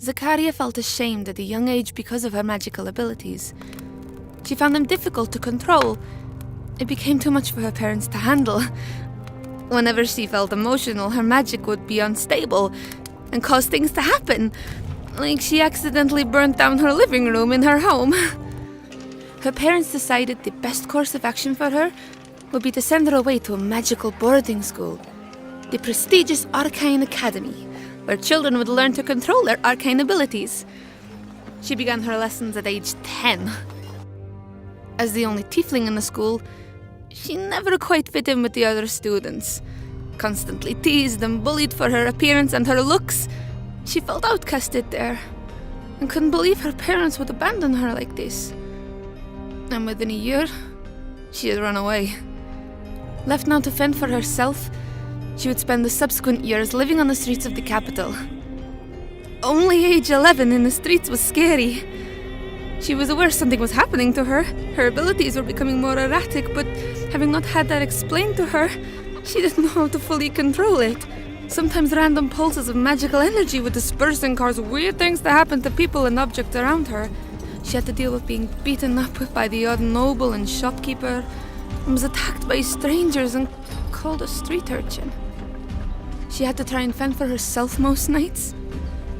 Zakaria felt ashamed at a young age because of her magical abilities. She found them difficult to control. It became too much for her parents to handle. Whenever she felt emotional, her magic would be unstable and cause things to happen, like she accidentally burnt down her living room in her home. Her parents decided the best course of action for her would be to send her away to a magical boarding school, the prestigious Arcane Academy, where children would learn to control their arcane abilities. She began her lessons at age 10. As the only tiefling in the school, she never quite fit in with the other students. Constantly teased and bullied for her appearance and her looks, she felt outcasted there, and couldn't believe her parents would abandon her like this. And within a year, she had run away. Left now to fend for herself, she would spend the subsequent years living on the streets of the capital. Only age 11 in the streets was scary. She was aware something was happening to her. Her abilities were becoming more erratic, but having not had that explained to her, she didn't know how to fully control it. Sometimes random pulses of magical energy would disperse and cause weird things to happen to people and objects around her. She had to deal with being beaten up by the odd noble and shopkeeper, and was attacked by strangers and called a street urchin. She had to try and fend for herself most nights,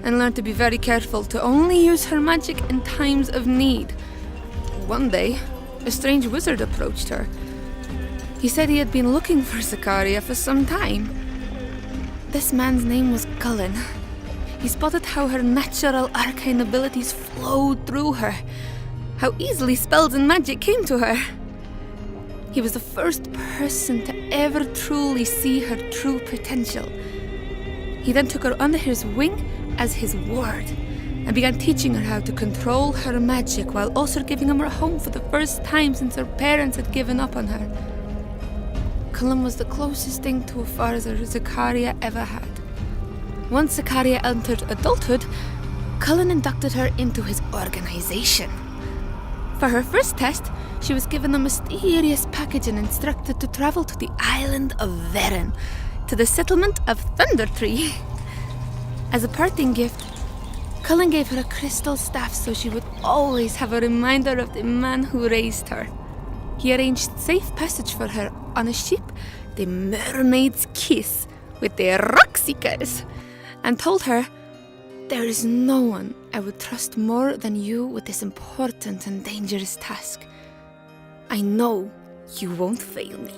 and learned to be very careful to only use her magic in times of need. One day, a strange wizard approached her. He said he had been looking for Zakaria for some time. This man's name was Cullen. He spotted how her natural arcane abilities flowed through her, how easily spells and magic came to her. He was the first person to ever truly see her true potential. He then took her under his wing as his ward, and began teaching her how to control her magic while also giving her a home for the first time since her parents had given up on her. Cullen was the closest thing to a father Zakaria ever had. Once Zakaria entered adulthood, Cullen inducted her into his organization. For her first test, she was given a mysterious package and instructed to travel to the island of Veren, to the settlement of Thundertree. As a parting gift, Cullen gave her a crystal staff so she would always have a reminder of the man who raised her. He arranged safe passage for her on a ship, the Mermaid's Kiss, with the Rockseekers, and told her, "There is no one I would trust more than you with this important and dangerous task. I know you won't fail me."